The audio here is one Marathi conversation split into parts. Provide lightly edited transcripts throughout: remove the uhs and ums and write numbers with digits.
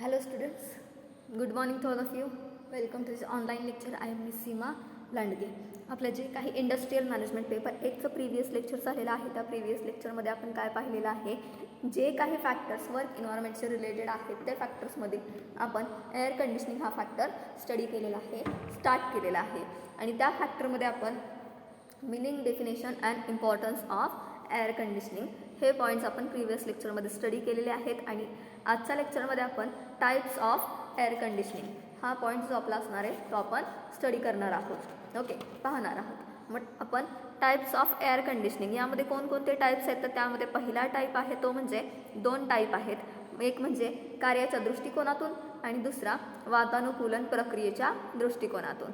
Hello students, good morning to all of you. Welcome to this online lecture. I am Miss Seema Landge. आपलं जे काही इंडस्ट्रियल मॅनेजमेंट पेपर 1चं प्रिव्हियस लेक्चर झालेलं आहे त्या प्रिव्हियस लेक्चरमध्ये आपण काय पाहिलेलं आहे, जे काही फॅक्टर्स वर्क इन्व्हायरमेंटचे रिलेटेड आहेत त्या फॅक्टर्समध्ये आपण एअर कंडिशनिंग हा फॅक्टर स्टडी केलेला आहे, स्टार्ट केलेला आहे. आणि त्या फॅक्टरमध्ये आपण meaning, definition and importance of air conditioning हे पॉईंट्स आपण प्रिव्हियस लेक्चरमध्ये स्टडी केलेले आहेत. आणि आजच्या लेक्चरमध्ये आपण टाईप्स ऑफ एअर कंडिशनिंग हा पॉईंट जो आपला असणार आहे तो आपण स्टडी करणार आहोत. ओके, पाहणार आहोत. मग आपण टाईप्स ऑफ एअर कंडिशनिंग यामध्ये कोणकोणते टाईप्स आहेत, तर त्यामध्ये पहिला टाईप आहे तो म्हणजे दोन टाईप आहेत. एक म्हणजे कार्याच्या दृष्टिकोनातून आणि दुसरा वातानुकूलन प्रक्रियेच्या दृष्टिकोनातून.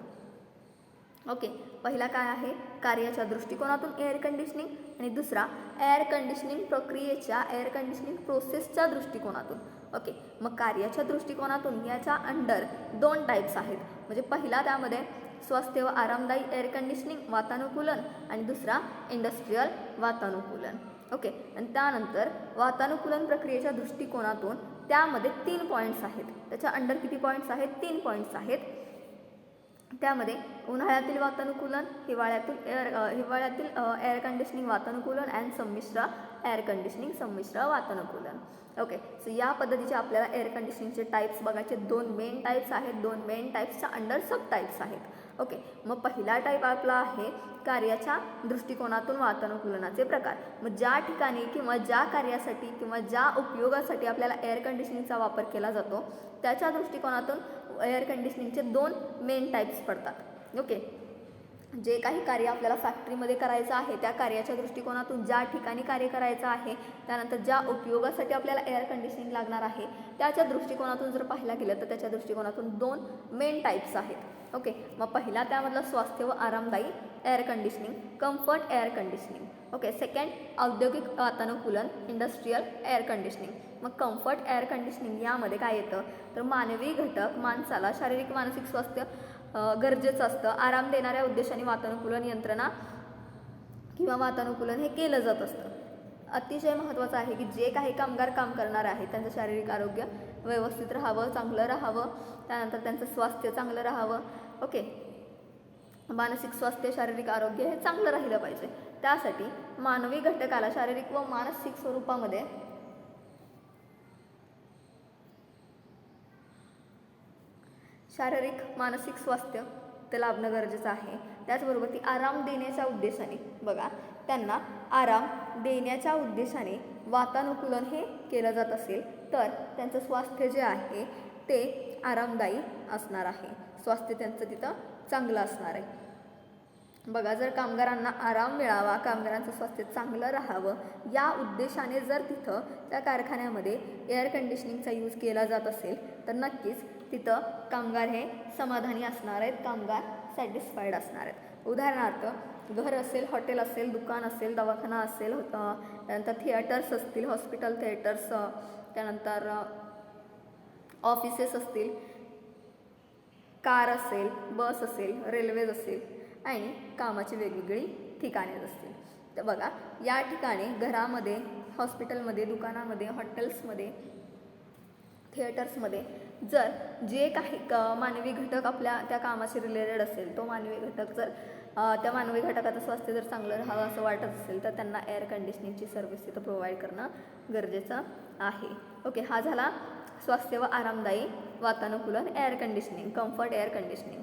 ओके, पहिला काय आहे, कार्याच्या दृष्टिकोनातून एअर कंडिशनिंग आणि दुसरा एअर कंडिशनिंग प्रक्रियेच्या एअर कंडिशनिंग प्रोसेसच्या दृष्टिकोनातून. ओके, मग कार्याच्या दृष्टिकोनातून याच्या अंडर दोन टाईप्स आहेत. म्हणजे पहिला त्यामध्ये स्वस्थ व आरामदायी एअर कंडिशनिंग वातानुकूलन आणि दुसरा इंडस्ट्रियल वातानुकूलन. ओके, आणि त्यानंतर वातानुकूलन प्रक्रियेच्या दृष्टिकोनातून त्यामध्ये 3 पॉईंट्स आहेत. त्याच्या अंडर किती पॉईंट्स आहेत? 3 पॉईंट्स आहेत. त्यामध्ये उन्हाळ्यातील वातानुकूलन, हिवाळ्यातील एअर कंडिशनिंग वातानुकूलन अँड संमिश्र एअर कंडिशनिंग संमिश्र वातानुकूलन. ओके, सो या पद्धतीचे आपल्याला एअर कंडिशनिंगचे टाईप्स बघायचे. 2 मेन टाईप्स आहेत, 2 मेन टाईप्सच्या अंडर सब टाईप्स आहेत. ओके, मग पहिला टाईप आपला आहे कार्याच्या दृष्टिकोनातून वातानुकूलनाचे प्रकार. मग ज्या ठिकाणी किंवा ज्या कार्यासाठी किंवा ज्या उपयोगासाठी आपल्याला एअर कंडिशनिंगचा वापर केला जातो त्याच्या दृष्टिकोनातून एअर कंडिशनिंगचे 2 मेन टाईप्स पडतात. ओके, जे काही कार्य आपल्याला फॅक्टरीमध्ये करायचं आहे त्या कार्याच्या दृष्टिकोनातून ज्या ठिकाणी कार्य करायचं आहे, त्यानंतर ज्या उपयोगासाठी आपल्याला एअर कंडिशनिंग लागणार आहे त्याच्या दृष्टिकोनातून जर पाहायला गेलं तर त्याच्या दृष्टिकोनातून 2 मेन टाईप्स आहेत. ओके, मग पहिला त्यामधलं स्वास्थ्य व आरामदायी air conditioning, comfort air conditioning. Okay, second औद्योगिक वातानुकूलन, इंडस्ट्रियल एअर कंडिशनिंग. मग कम्फर्ट एअर कंडिशनिंग यामध्ये काय येतं, तर मानवी घटक माणसाला शारीरिक मानसिक स्वास्थ्य गरजेचं असतं. आराम देणाऱ्या उद्देशाने वातानुकूलन यंत्रणा किंवा वातानुकूलन हे केलं जात असतं. अतिशय महत्त्वाचं आहे की जे काही कामगार काम करणार आहेत त्यांचं शारीरिक आरोग्य व्यवस्थित राहावं, चांगलं राहावं, त्यानंतर त्यांचं स्वास्थ्य चांगलं राहावं. ओके, मानसिक स्वास्थ्य शारीरिक आरोग्य हे चांगलं राहिलं पाहिजे. त्यासाठी मानवी घटकाला शारीरिक व मानसिक स्वरूपामध्ये शारीरिक मानसिक स्वास्थ्य ते लाभणं गरजेचं आहे. त्याचबरोबर ती आराम देण्याच्या उद्देशाने, बघा, त्यांना आराम देण्याच्या उद्देशाने वातानुकूलन हे केलं जात असेल तर त्यांचं स्वास्थ्य जे आहे ते आरामदायी असणार आहे, स्वास्थ्य त्यांचं तिथं चांगलं असणार आहे. बघा, जर कामगारांना आराम मिळावा, कामगारांचं स्वास्थ्य चांगलं राहावं या उद्देशाने जर तिथं त्या कारखान्यामध्ये एअर कंडिशनिंगचा यूज केला जात असेल तर नक्कीच तिथं कामगार हे समाधानी असणार आहेत, कामगार सॅटिस्फाईड असणार आहेत. उदाहरणार्थ, घर असेल, हॉटेल असेल, दुकान असेल, दवाखाना असेल, त्यानंतर थिएटर्स असतील, हॉस्पिटल थिएटर्स, त्यानंतर ऑफिसेस असतील, कार असेल, बस असेल, रेल्वेज असेल आणि कामाची वेगवेगळी ठिकाणे असतील. तर बघा, या ठिकाणी घरामध्ये, हॉस्पिटलमध्ये, दुकानामध्ये, हॉटेल्समध्ये, थिएटर्समध्ये जर जे काही मानवी घटक आपल्या त्या कामाशी रिलेटेड असेल, तो मानवी घटक जर त्या मानवी घटकाचं स्वास्थ्य जर चांगलं राहावं असं वाटत असेल तर त्यांना एअर कंडिशनिंगची सर्व्हिस तिथं प्रोव्हाइड करणं गरजेचं आहे. ओके, हा झाला स्वास्थ्य व आरामदायी वातानुकूलन air conditioning, comfort air conditioning.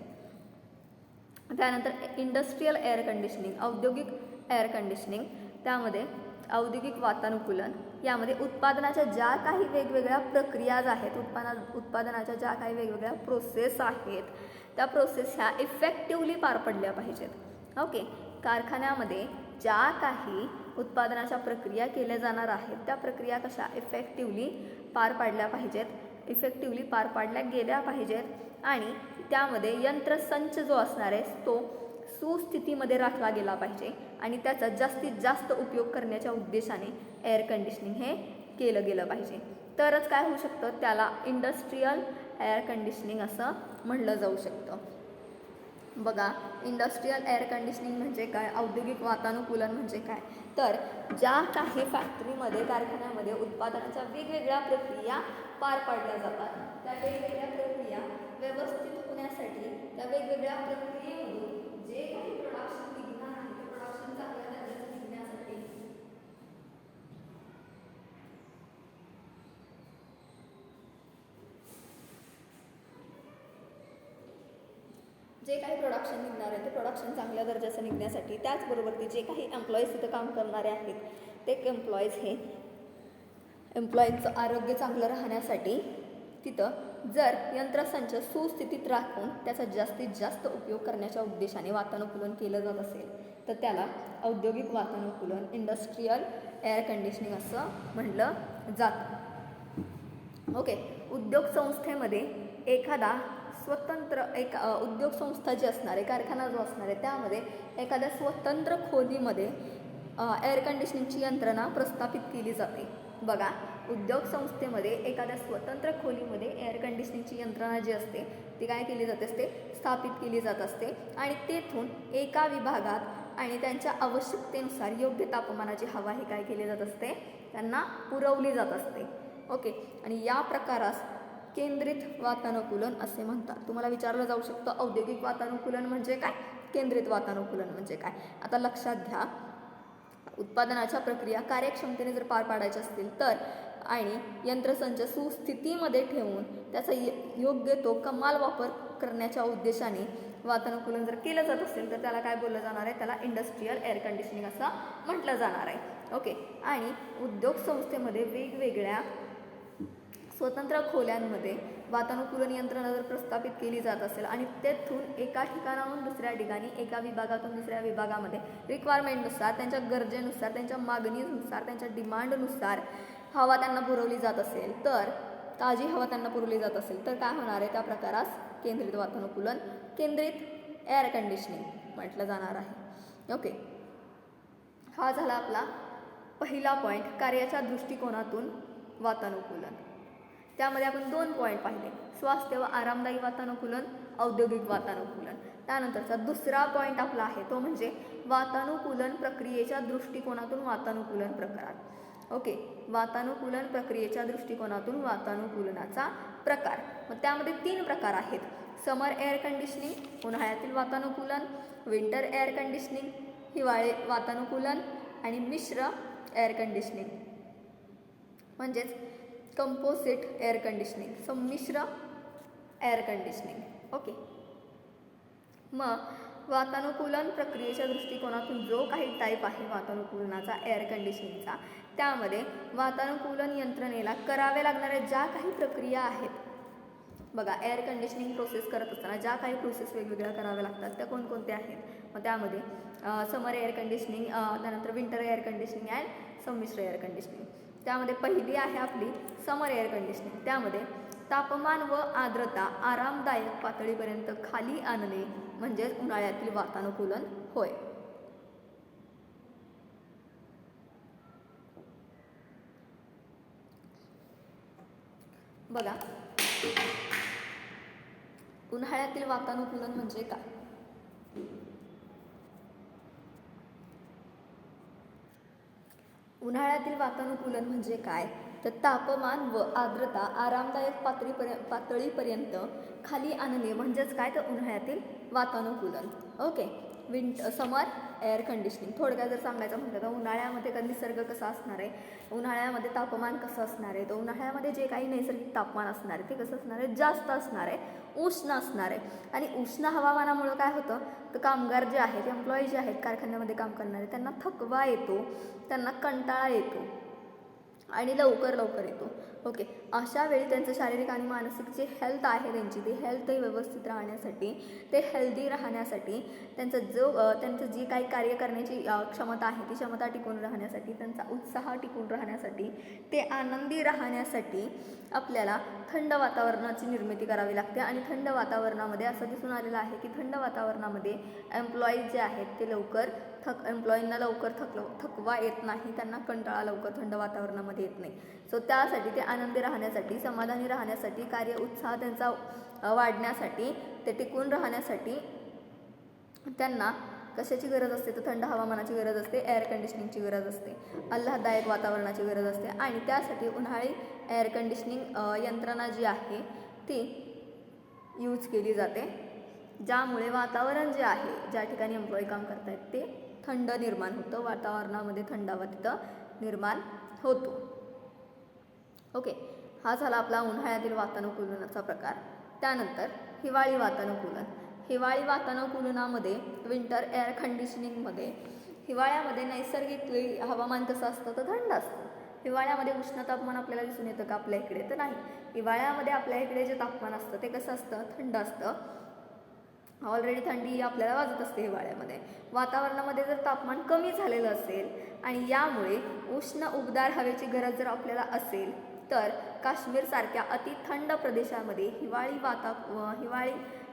त्यानंतर इंडस्ट्रियल एअर कंडिशनिंग, औद्योगिक एअर कंडिशनिंग. त्यामध्ये औद्योगिक वातानुकूलन यामध्ये उत्पादनाच्या ज्या काही वेगवेगळ्या प्रक्रिया आहेत, उत्पादनाच्या ज्या काही वेगवेगळ्या प्रोसेस आहेत त्या प्रोसेस ह्या इफेक्टिव्हली पार पडल्या पाहिजेत. ओके, कारखान्यामध्ये ज्या काही उत्पादनाच्या प्रक्रिया केल्या जाणार आहेत त्या प्रक्रिया कशा इफेक्टिव्हली पार पाडल्या पाहिजेत, इफेक्टिव्हली पार पाडल्या गेल्या पाहिजेत आणि त्यामध्ये यंत्रसंच जो असणार आहे तो सुस्थितीमध्ये राखला गेला पाहिजे आणि त्याचा जास्तीत जास्त उपयोग करण्याच्या उद्देशाने एअर कंडिशनिंग हे केलं गेलं पाहिजे. तरच काय होऊ शकतं, त्याला इंडस्ट्रियल एअर कंडिशनिंग असं म्हणलं जाऊ शकतं. बघा, इंडस्ट्रीयल एअर कंडिशनिंग म्हणजे काय, औद्योगिक वातानुकूलन म्हणजे काय, तर ज्या काही फॅक्टरीमध्ये कारखान्यामध्ये उत्पादनाच्या वेगवेगळ्या प्रक्रिया पार पाडल्या जातात, त्या वेगवेगळ्या प्रक्रिया व्यवस्थित होण्यासाठी त्या वेगवेगळ्या प्रक्रियेमधून जे काही प्रोडक्शन निघणार आहे ते प्रोडक्शन चांगल्या दर्जाचं निघण्यासाठी जे काही प्रोडक्शन निघणार आहे ते प्रोडक्शन चांगल्या दर्जाचं निघण्यासाठी, त्याचबरोबर ते जे काही एम्प्लॉईज तिथं काम करणारे आहेत ते एम्प्लॉईजचं आरोग्य चांगलं राहण्यासाठी तिथं जर यंत्रसंच सुस्थितीत राखून त्याचा जास्तीत जास्त उपयोग करण्याच्या उद्देशाने वातानुकूलन केलं जात असेल तर त्याला औद्योगिक वातानुकूलन, इंडस्ट्रीयल एअर कंडिशनिंग असं म्हटलं जातं. ओके. उद्योग संस्थेमध्ये एखादा स्वतंत्र उद्योग संस्था जी असणार आहे, कारखाना जो असणार आहे, त्यामध्ये एखाद्या स्वतंत्र खोलीमध्ये एअर कंडिशनिंगची यंत्रणा प्रस्थापित केली जाते. बघा, उद्योग संस्थेमध्ये एखाद्या स्वतंत्र खोलीमध्ये एअर कंडिशनिंगची यंत्रणा जी असते ती काय केली जात असते, स्थापित केली जात असते आणि तेथून एका विभागात आणि त्यांच्या आवश्यकतेनुसार योग्य तापमानाची हवा ही काय केली जात असते, त्यांना पुरवली जात असते. ओके. आणि या प्रकारास केंद्रित वातानुकूलन असे म्हणतात. तुम्हाला विचारलं जाऊ शकतं औद्योगिक वातानुकूलन म्हणजे काय, केंद्रित वातानुकूलन म्हणजे काय. आता लक्षात घ्या, उत्पादनाच्या प्रक्रिया कार्यक्षमतेने जर पार पाडायच्या असतील तर आणि यंत्रसंच सुस्थितीमध्ये ठेवून त्याचा योग्य तो कमाल वापर करण्याच्या उद्देशाने वातानुकूलन जर केलं जात असेल तर त्याला काय बोललं जाणार आहे, त्याला इंडस्ट्रीयल एअर कंडिशनिंग असं म्हटलं जाणार आहे. ओके. आणि उद्योग संस्थेमध्ये वेगवेगळ्या स्वतंत्र खोल्यांमध्ये वातानुकूलन यंत्रणा जर प्रस्थापित केली जात असेल आणि तेथून एका ठिकाणाहून दुसऱ्या ठिकाणी, एका विभागातून दुसऱ्या विभागामध्ये रिक्वायरमेंटनुसार, त्यांच्या गरजेनुसार, त्यांच्या मागणीनुसार, त्यांच्या डिमांडनुसार हवा त्यांना पुरवली जात असेल तर, ताजी हवा त्यांना पुरवली जात असेल तर काय होणार आहे, त्या प्रकारास केंद्रित वातानुकूलन, केंद्रित एअर कंडिशनिंग म्हटलं जाणार आहे. ओके. हा झाला आपला पहिला पॉईंट, कार्याच्या दृष्टिकोनातून वातानुकूलन. त्यामध्ये आपण 2 पॉईंट पाहिले, स्वास्थ्य व आरामदायी वातानुकूलन, औद्योगिक वातानुकूलन. त्यानंतरचा दुसरा पॉईंट आपला आहे तो म्हणजे वातानुकूलन प्रक्रियेच्या दृष्टिकोनातून वातानुकूलन प्रकार. ओके. वातानुकूलन प्रक्रियेच्या दृष्टिकोनातून वातानुकूलनाचा प्रकार. मग त्यामध्ये 3 प्रकार आहेत, समर एअर कंडिशनिंग, उन्हाळ्यातील वातानुकूलन, विंटर एअर कंडिशनिंग, हिवाळी वातानुकूलन आणि मिश्र एअर कंडिशनिंग म्हणजेच कंपोजिट एअर कंडिशनिंग, संमिश्र एअर कंडिशनिंग. ओके. मग वातानुकूलन प्रक्रियेच्या दृष्टिकोनातून जो काही टाईप आहे वातानुकूलनाचा, एअर कंडिशनिंगचा, त्यामध्ये वातानुकूलन यंत्रणेला कराव्या लागणाऱ्या ज्या काही प्रक्रिया आहेत, बघा एअर कंडिशनिंग प्रोसेस करत असताना ज्या काही प्रोसेस वेगवेगळ्या कराव्या लागतात त्या कोणकोणत्या आहेत, मग त्यामध्ये समर एअर कंडिशनिंग, त्यानंतर विंटर एअर कंडिशनिंग अँड संमिश्र एअर कंडिशनिंग. त्यामध्ये पहिली आहे आपली समर एअर कंडिशनिंग. त्यामध्ये तापमान व आर्द्रता आरामदायक पातळीपर्यंत खाली आणणे म्हणजेच उन्हाळ्यातील वातानुकूलन होय. बघा, उन्हाळ्यातील वातानुकूलन म्हणजे काय, उन्हाळ्यातील वातानुकूलन म्हणजे काय तर तापमान व आर्द्रता आरामदायक पातळीपर्यंत खाली आणणे म्हणजेच काय तर उन्हाळ्यातील वातानुकूलन. ओके. समर एअर कंडिशनिंग थोडक्यात जर सांगायचं म्हटलं तर उन्हाळ्यामध्ये निसर्ग कसा असणार आहे, उन्हाळ्यामध्ये तापमान कसं असणार आहे, तर उन्हाळ्यामध्ये जे काही नैसर्गिक तापमान असणार आहे ते कसं असणार आहे, जास्त असणार आहे, उष्ण असणार आहे. आणि उष्ण हवामानामुळं काय होतं तर कामगार जे आहेत, एम्प्लॉई जे आहेत कारखान्यामध्ये काम करणारे, त्यांना थकवा येतो, त्यांना कंटाळा येतो आणि लवकर येतो. ओके. अशा वेळी त्यांचं शारीरिक आणि मानसिक जे हेल्थ आहे त्यांची, ते हेल्थ व्यवस्थित राहण्यासाठी, ते हेल्दी राहण्यासाठी, त्यांचं जी काही कार्य करण्याची क्षमता आहे ती क्षमता टिकून राहण्यासाठी, त्यांचा उत्साह टिकून राहण्यासाठी, ते आनंदी राहण्यासाठी आपल्याला थंड वातावरणाची निर्मिती करावी लागते. आणि थंड वातावरणामध्ये असं दिसून आलेलं आहे की थंड वातावरणामध्ये एम्प्लॉईज जे आहेत ते एम्प्लॉईंना लवकर थकवा येत नाही, त्यांना कंटाळा लवकर थंड वातावरणामध्ये येत नाही. सो त्यासाठी ते आनंदी राहण्यासाठी, समाधानी राहण्यासाठी, कार्य उत्साह त्यांचा वाढण्यासाठी, ते टिकून राहण्यासाठी त्यांना कशाची गरज असते तर थंड हवामानाची गरज असते, एअर कंडिशनिंगची गरज असते, आल्हाददायक वातावरणाची गरज असते आणि त्यासाठी उन्हाळी एअर कंडिशनिंग यंत्रणा जी आहे ती यूज केली जाते, ज्यामुळे वातावरण जे आहे ज्या ठिकाणी एम्प्लॉई काम करत आहेत ते थंड निर्माण होतं, वातावरणामध्ये थंडावा तिथं निर्माण होतो. ओके, हा झाला आपला उन्हाळ्यातील वातानुकूलनाचा प्रकार. त्यानंतर हिवाळी वातानुकूलन. हिवाळी वातानुकूलनामध्ये विंटर एअर कंडिशनिंगमध्ये हिवाळ्यामध्ये नैसर्गिक हवामान कसं असतं तर थंड असतं. हिवाळ्यामध्ये उष्ण तापमान आपल्याला दिसून येतं का आपल्या इकडे तर नाही. हिवाळ्यामध्ये आपल्या इकडे जे तापमान असतं ते कसं असतं थंड असतं. ऑलरेडी थंडी आपल्याला वाजत असते हिवाळ्यामध्ये. वातावरणामध्ये जर तापमान कमी झालेलं असेल आणि यामुळे उष्ण उबदार हवेची गरज जर आपल्याला असेल तर काश्मीरसारख्या अतिथंड प्रदेशामध्ये हिवाळी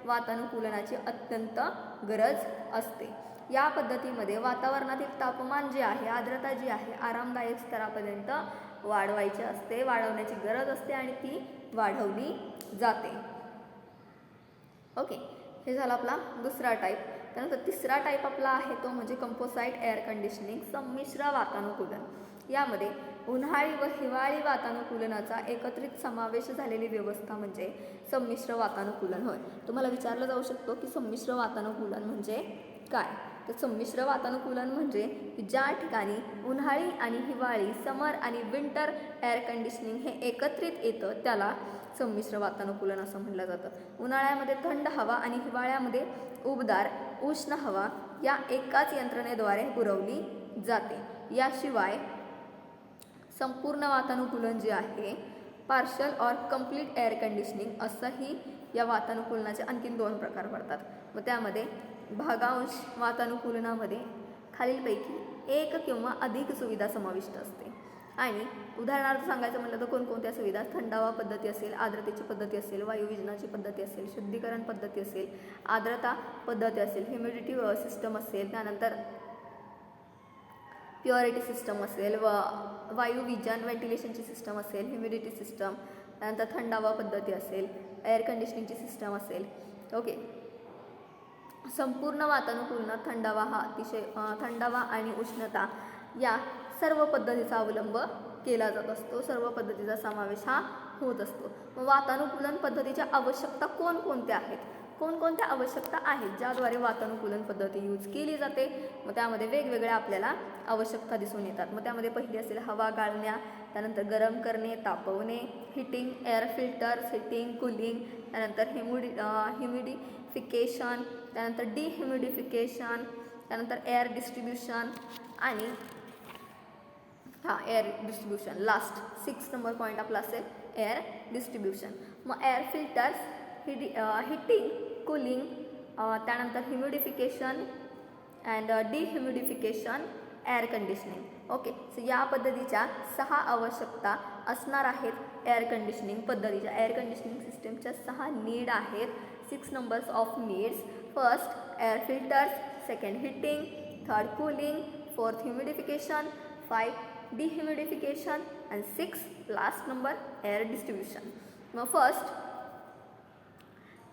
वातानुकूलनाची अत्यंत गरज असते. या पद्धतीमध्ये वातावरणातील तापमान जे आहे, आर्द्रता जी आहे आरामदायक स्तरापर्यंत वाढवायची असते, वाढवण्याची गरज असते आणि ती वाढवली जाते. ओके, हे झाला आपला दुसरा टाईप. त्यानंतर तिसरा टाईप आपला आहे तो म्हणजे कंपोसाइट एअर कंडिशनिंग, संमिश्र वातानुकूलन. यामध्ये उन्हाळी व हिवाळी वातानुकूलनाचा एकत्रित समावेश झालेली व्यवस्था म्हणजे संमिश्र वातानुकूलन होय. तुम्हाला विचारलं जाऊ शकतो की संमिश्र वातानुकूलन म्हणजे काय. तर संमिश्र वातानुकूलन म्हणजे ज्या ठिकाणी उन्हाळी आणि हिवाळी, समर आणि विंटर एअर कंडिशनिंग हे एकत्रित येतं त्याला संमिश्र वातानुकूलन असं म्हटलं जातं. उन्हाळ्यामध्ये थंड हवा आणि हिवाळ्यामध्ये उबदार उष्ण हवा या एकाच यंत्रणेद्वारे पुरवली जाते. याशिवाय संपूर्ण वातानुकूलन जे आहे, पार्शल और कंप्लीट एअर कंडिशनिंग असंही या वातानुकूलनाचे आणखीन 2 प्रकार पडतात. व त्यामध्ये भागांश वातानुकूलनामध्ये खालीलपैकी एक किंवा अधिक सुविधा समाविष्ट असते. आणि उदाहरणार्थ सांगायचं म्हटलं तर कोणकोणत्या सुविधा, थंडावा पद्धती असेल, आर्द्रतेची पद्धती असेल, वायुविजनाची पद्धती असेल, शुद्धीकरण पद्धती असेल, आर्द्रता पद्धती असेल, ह्युमिडिटी सिस्टम असेल, त्यानंतर प्युरिटी सिस्टम असेल, व वायुविजन व्हेंटिलेशनची सिस्टम असेल, ह्युमिडिटी सिस्टम, त्यानंतर थंडावा पद्धती असेल, एअर कंडिशनिंगची सिस्टम असेल. ओके, संपूर्ण वातानुकूलनात थंडावा आणि उष्णता या सर्व पद्धतीचा अवलंब केला जात असतो, सर्व पद्धतीचा समावेश हा होत असतो. मग वातानुकूलन पद्धतीच्या आवश्यकता कोणकोणत्या आहेत, कोणकोणत्या आवश्यकता आहेत ज्याद्वारे वातानुकूलन पद्धती यूज केली जाते. मग त्यामध्ये वेगवेगळ्या आपल्याला आवश्यकता दिसून येतात. मग त्यामध्ये पहिली असेल हवा गाळण्या, त्यानंतर गरम करणे, तापवणे, heating, air filters, heating, cooling, त्यानंतर ह्युमिडिफिकेशन, त्यानंतर डिह्युमिडिफिकेशन, त्यानंतर एअर डिस्ट्रीब्युशन आणि air distribution last 6 number point आपला असेल एअर डिस्ट्रीब्युशन. मग एअर फिल्टर्स, हिटिंग, कूलिंग, त्यानंतर humidification and dehumidification, air conditioning. Okay, so या पद्धतीच्या 6 आवश्यकता असणार आहेत एअर कंडिशनिंग पद्धतीच्या. एअर कंडिशनिंग सिस्टमच्या 6 नीड आहेत, 6 numbers of needs. First air filters, second heating, third cooling, fourth humidification, 5 डिह्युमिडिफिकेशन and 6 last number air distribution. मग फर्स्ट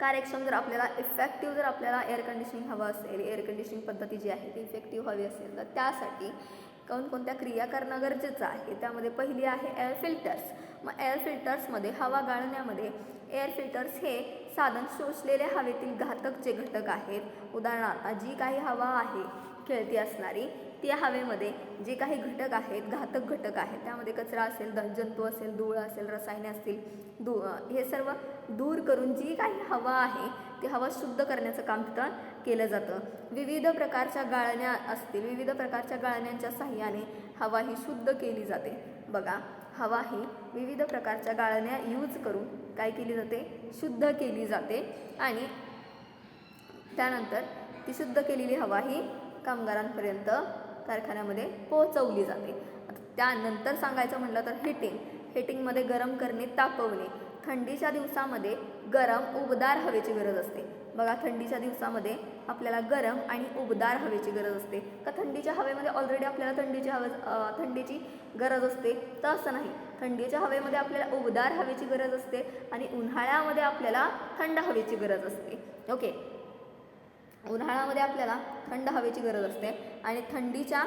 कार्यक्षम जर आपल्याला इफेक्टिव्ह जर आपल्याला एअर कंडिशनिंग हवं असेल, एअर कंडिशनिंग पद्धती जी आहे ती इफेक्टिव्ह हवी असेल तर त्यासाठी कोणकोणत्या क्रिया करणं गरजेचं आहे. त्यामध्ये पहिली आहे एअर फिल्टर्स. मग एअर फिल्टर्समध्ये हवा गाळण्यामध्ये एअर फिल्टर्स हे साधन शोषलेल्या हवेतील घातक जे घटक आहेत, उदाहरणार्थ जी काही हवा आहे खेळती असणारी, त्या हवेमध्ये जे काही घटक आहेत, घातक घटक आहेत, त्यामध्ये कचरा असेल, जंतू असेल, धूळ असेल, रसायने असतील, हे सर्व दूर करून जी काही हवा आहे ती हवा शुद्ध करण्याचं काम तिथं केलं जातं. विविध प्रकारच्या गाळण्या असतील, विविध प्रकारच्या गाळण्यांच्या साहाय्याने हवा ही शुद्ध केली जाते. बघा, हवा ही विविध प्रकारच्या गाळण्या यूज करून काय केली जाते, शुद्ध केली जाते आणि त्यानंतर ती शुद्ध केलेली हवा ही कामगारांपर्यंत कारखान्यामध्ये पोहोचवली जाते. त्यानंतर सांगायचं म्हटलं तर हिटिंगमध्ये गरम करणे, तापवणे. थंडीच्या दिवसामध्ये गरम उबदार हवेची गरज असते. बघा, थंडीच्या दिवसामध्ये आपल्याला गरम आणि उबदार हवेची गरज असते. का थंडीच्या हवेमध्ये ऑलरेडी आपल्याला थंडीची गरज असते, तर असं नाही. थंडीच्या हवेमध्ये आपल्याला उबदार हवेची गरज असते आणि उन्हाळ्यामध्ये आपल्याला थंड हवेची गरज असते. ओके, उन्हाळ्यामध्ये आपल्याला थंड हवेची गरज असते आणि थंडीच्या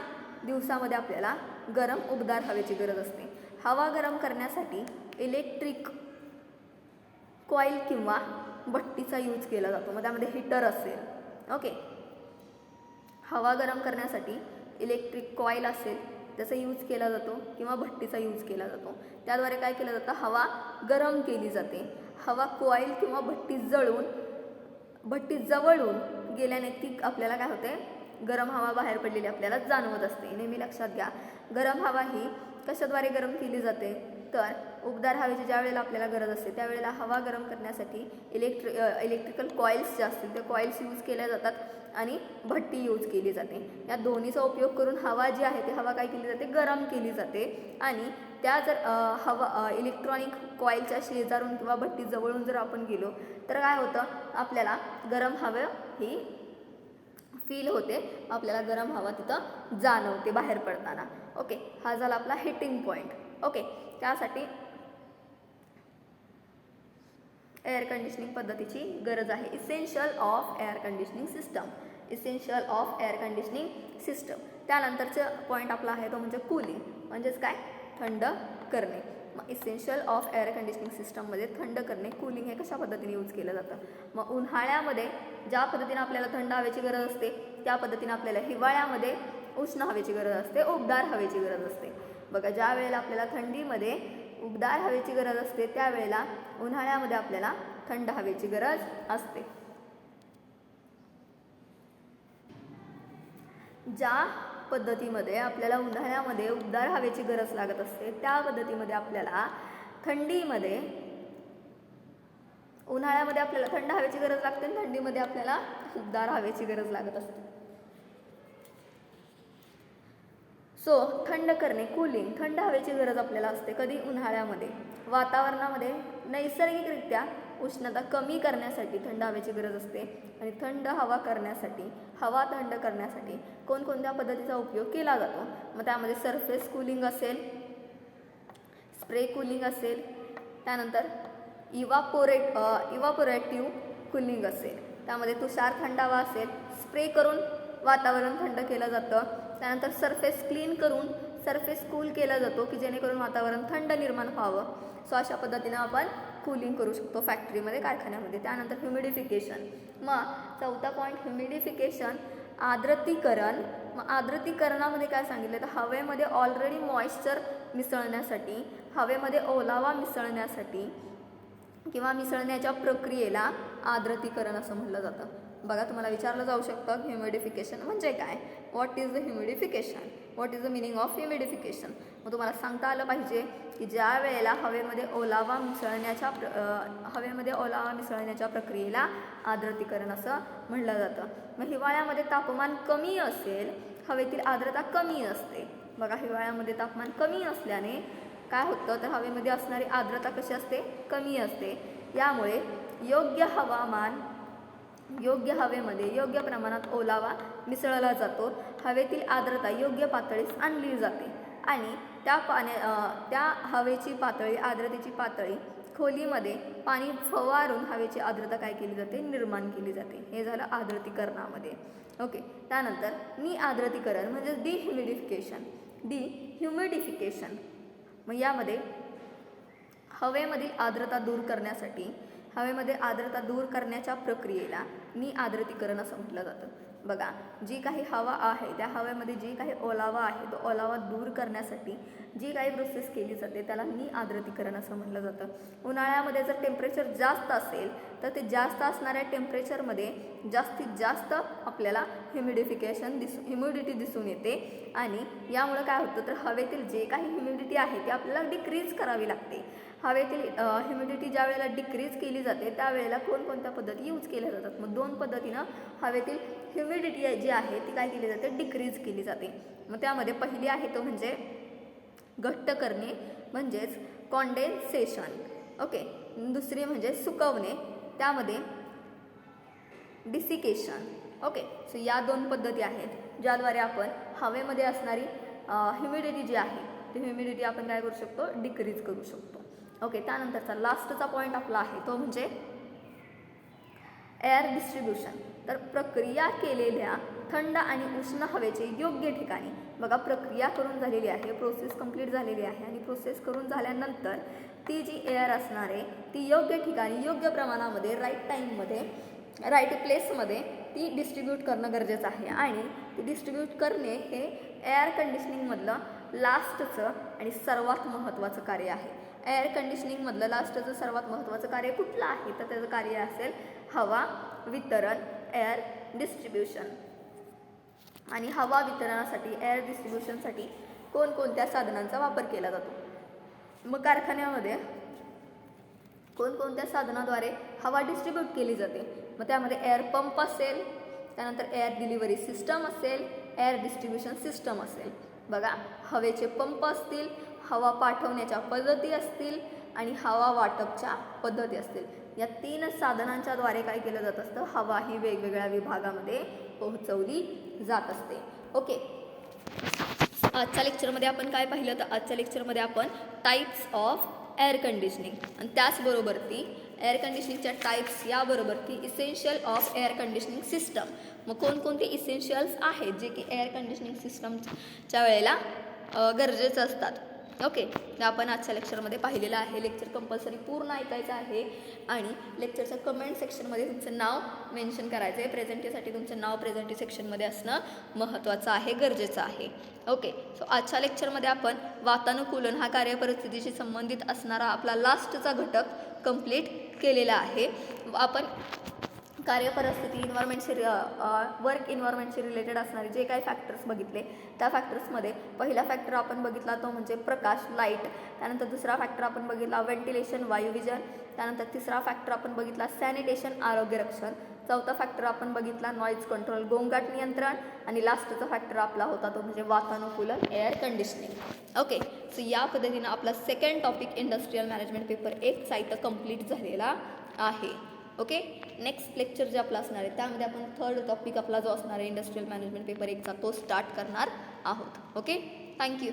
दिवसामध्ये आपल्याला गरम उबदार हवेची गरज असते. हवा गरम करण्यासाठी इलेक्ट्रिक कॉईल किंवा भट्टीचा यूज केला जातो. मग त्यामध्ये हीटर असेल. ओके, हवा गरम करण्यासाठी इलेक्ट्रिक कॉईल असेल त्याचा यूज केला जातो किंवा भट्टीचा यूज केला जातो. त्याद्वारे काय केलं जातं, हवा गरम केली जाते. हवा कॉईल किंवा भट्टी जवळून गेल्याने ती आपल्याला काय होते, गरम हवा बाहेर पडलेली आपल्याला जाणवत असते. नेहमी लक्षात घ्या, गरम हवा ही कशाद्वारे गरम केली जाते, तर उबदार हवेची ज्या वेळेला आपल्याला गरज असते त्यावेळेला हवा गरम करण्यासाठी इलेक्ट्रिकल कॉईल्स ज्या असतील त्या कॉईल्स यूज केल्या जातात आणि भट्टी यूज केली जाते. या दोन्हीचा उपयोग करून हवा जी आहे ती हवा काय केली जाते, गरम केली जाते. आणि त्या जर हवा इलेक्ट्रॉनिक कॉईलच्या शेजारून किंवा भट्टी जवळून जर आपण गेलो तर काय होतं, आपल्याला गरम हवा ही फील होते, आपल्याला गरम हवा तिथं जाणवते बाहेर पडताना. ओके, हा झाला आपला हिटिंग पॉईंट. ओके, त्यासाठी एअर कंडिशनिंग पद्धतीची गरज आहे. Essential of air conditioning system. Essential of air conditioning system. त्यानंतरचा पॉईंट आपला आहे तो म्हणजे कूलिंग, म्हणजेच काय, थंड करणे. मग इसेन्शियल ऑफ एअर कंडिशनिंग सिस्टममध्ये थंड करणे, कूलिंग हे कशा पद्धतीने यूज केलं जातं. मग उन्हाळ्यामध्ये ज्या पद्धतीने आपल्याला थंड हवेची गरज असते त्या पद्धतीने आपल्याला हिवाळ्यामध्ये उष्ण हवेची गरज असते, उबदार हवेची गरज असते. बघा, ज्या वेळेला आपल्याला थंडीमध्ये उबदार हवेची गरज असते त्यावेळेला उन्हाळ्यामध्ये आपल्याला थंड हवेची गरज असते. ज्या पद्धतीमध्ये आपल्याला उन्हाळ्यामध्ये उबदार हवेची गरज लागत असते त्या पद्धतीमध्ये आपल्याला थंडीमध्ये, उन्हाळ्यामध्ये आपल्याला थंड हवेची गरज लागते आणि थंडीमध्ये आपल्याला उबदार हवेची गरज लागत असते. सो थंड करणे, कूलिंग, थंड हवेची गरज आपल्याला असते. कधी, उन्हाळ्यामध्ये. वातावरणामध्ये नैसर्गिकरित्या उष्णता कमी करण्यासाठी थंड हवेची गरज असते आणि थंड हवा करण्यासाठी, हवा थंड करण्यासाठी कोणकोणत्या पद्धतीचा उपयोग केला जातो. मग त्यामध्ये सरफेस कूलिंग असेल, स्प्रे कूलिंग असेल, त्यानंतर इव्हापोरेटिव्ह कूलिंग असेल, त्यामध्ये तुषार थंडावा असेल, स्प्रे करून वातावरण थंड केलं जातं. त्यानंतर सरफेस क्लीन करून सरफेस कूल केला जातो की जेणेकरून वातावरण थंड निर्माण व्हावं. सो अशा पद्धतीनं आपण कूलिंग करू शकतो फॅक्टरीमध्ये, कारखान्यामध्ये. त्यानंतर ह्युमिडिफिकेशन. मग चौथा पॉईंट ह्युमिडिफिकेशन, आर्द्रतीकरण. मग आर्द्रतीकरणामध्ये काय सांगितलं तर हवेमध्ये ऑलरेडी मॉइश्चर मिसळण्यासाठी, हवेमध्ये ओलावा मिसळण्यासाठी किंवा मिसळण्याच्या प्रक्रियेला आर्द्रतीकरण असं म्हटलं जातं. बघा, तुम्हाला विचारलं जाऊ शकतं ह्युमिडिफिकेशन म्हणजे काय, what is the humidification, what is the meaning of humidification. मग तुम्हाला सांगता आलं पाहिजे की ज्या वेळेला हवेमध्ये ओलावा मिसळण्याच्या प्रक्रियेला आर्द्रतीकरण असं म्हटलं जातं. मग हिवाळ्यामध्ये तापमान कमी असेल, हवेतील आर्द्रता कमी असते. बघा, हिवाळ्यामध्ये तापमान कमी असल्याने काय होतं तर हवेमध्ये असणारी आर्द्रता कशी असते, कमी असते. यामुळे योग्य हवेमध्ये योग्य प्रमाणात ओलावा मिसळला जातो, हवेतील आर्द्रता योग्य पातळीस आणली जाते आणि त्या हवेची पातळी, आर्द्रतेची पातळी खोलीमध्ये पाणी फवारून हवेची आर्द्रता काय केली जाते, निर्माण केली जाते. हे झालं आर्द्रतीकरणामध्ये. ओके, त्यानंतर निआर्द्रतीकरण म्हणजे डिह्युमिडिफिकेशन. मग यामध्ये हवेमधील आर्द्रता दूर करण्याच्या प्रक्रियेला निआर्द्रतीकरण असं म्हटलं जातं. बघा, जी काही हवा आहे त्या हवेमध्ये जी काही ओलावा आहे तो ओलावा दूर करण्यासाठी जी काही प्रोसेस केली जाते त्याला निआर्द्रतीकरण असं म्हटलं जातं. उन्हाळ्यामध्ये जर टेम्परेचर जास्त असेल तर ते जास्त असणाऱ्या टेम्परेचरमध्ये जास्तीत जास्त आपल्याला ह्युमिडिटी दिसून येते आणि यामुळे काय होतं तर हवेतील जे काही ह्युमिडिटी आहे ते आपल्याला डिक्रीज करावी लागते. हवेतील ह्युमिडिटी ज्या वेळेला डिक्रीज केली जाते त्यावेळेला कोणकोणत्या पद्धती यूज केल्या जातात. मग दोन पद्धतीनं हवेतील ह्युमिडिटी जी आहे ती काय केली जाते, डिक्रीज केली जाते. मग त्यामध्ये पहिली आहे तो म्हणजे घट्ट करणे म्हणजेच कॉन्डेन्सेशन. ओके, दुसरी म्हणजे सुकवणे, त्यामध्ये डिसिकेशन. ओके, सो या दोन पद्धती आहेत ज्याद्वारे आपण हवेमध्ये असणारी ह्युमिडिटी जी आहे ती ह्युमिडिटी आपण काय करू शकतो, डिक्रीज करू शकतो. ओके, त्यानंतरचा लास्टचा पॉईंट आपला आहे तो म्हणजे एअर डिस्ट्रीब्युशन. तर प्रक्रिया केलेल्या थंड आणि उष्ण हवेचे योग्य ठिकाणी, बघा प्रक्रिया करून झालेली आहे, प्रोसेस कंप्लीट झालेली आहे आणि प्रोसेस करून झाल्यानंतर ती जी एअर असणार आहे ती योग्य ठिकाणी योग्य प्रमाणामध्ये राईट टाईममध्ये राईट प्लेसमध्ये ती डिस्ट्रीब्यूट करणं गरजेचं आहे. आणि ती डिस्ट्रीब्यूट करणे हे एअर कंडिशनिंगमधलं लास्टचं आणि सर्वात महत्त्वाचं कार्य आहे. एअर कंडिशनिंगमधलं लास्टचं सर्वात महत्त्वाचं कार्य कुठलं आहे तर त्याचं कार्य असेल हवा वितरण, एअर डिस्ट्रीब्युशन. आणि हवा वितरणासाठी, एअर डिस्ट्रीब्युशनसाठी कोणकोणत्या साधनांचा वापर केला जातो. मग कारखान्यामध्ये कोणकोणत्या साधनाद्वारे हवा डिस्ट्रीब्यूट केली जाते. मग त्यामध्ये एअर पंप असेल, त्यानंतर एअर डिलिव्हरी सिस्टम असेल, एअर डिस्ट्रीब्युशन सिस्टम असेल. बघा हवेचे पंप असतील, हवा पाठवण्याच्या पद्धती असतील आणि हवा वाटपच्या पद्धती असतील. या 3 साधनांच्या द्वारे काय केलं जात असतं, हवा ही वेगवेगळ्या विभागामध्ये पोहोचवली जात असते. ओके, आजच्या लेक्चरमध्ये आपण काय पाहिलं तर आजच्या लेक्चरमध्ये आपण टाईप्स ऑफ एअर कंडिशनिंग आणि त्याचबरोबर ती एअर कंडिशनिंगच्या टाईप्स याबरोबर ती essential of air conditioning system. मग कोणकोणते इसेन्शियल्स आहेत जे की एअर कंडिशनिंग सिस्टमच्या वेळेला गरजेचं असतात. ओके, ते आपण आजच्या लेक्चरमध्ये पाहिलेलं आहे. लेक्चर कंपल्सरी पूर्ण ऐकायचं आहे आणि लेक्चरच्या कमेंट सेक्शनमध्ये तुमचं नाव मेन्शन करायचं आहे. प्रेझेंटीसाठी तुमचं नाव प्रेझेंटी सेक्शनमध्ये असणं महत्त्वाचं आहे, गरजेचं आहे. ओके, सो आजच्या लेक्चरमध्ये आपण वातानुकूलन हा कार्यपरिस्थितीशी संबंधित असणारा आपला लास्टचा घटक कंप्लीट केलेला आहे. आपण कार्यपरिस्थिती इन्व्हायरमेंटशी वर्क इन्व्हायरमेंटशी रिलेटेड असणारे जे काही फॅक्टर्स बघितले त्या फॅक्टर्समध्ये पहिला फॅक्टर आपण बघितला तो म्हणजे प्रकाश, लाईट. त्यानंतर दुसरा फॅक्टर आपण बघितला व्हेंटिलेशन, वायुविजन. त्यानंतर तिसरा फॅक्टर आपण बघितला सॅनिटेशन, आरोग्य रक्षण. चौथा फॅक्टर आपण बघितला नॉईज कंट्रोल, गोंगाट नियंत्रण. आणि लास्टचा फॅक्टर आपला होता तो म्हणजे वातानुकूलन, एअर कंडिशनिंग. ओके, सो या पद्धतीनं आपला second topic industrial management paper 1 चा इथं कंप्लीट झालेला आहे. ओके, नेक्स्ट लेक्चर जे आपला असणार आहे त्यामध्ये आपण थर्ड टॉपिक आपला जो असणार आहे इंडस्ट्रियल मॅनेजमेंट पेपर 1 चा तो स्टार्ट करणार आहोत. Okay, thank you.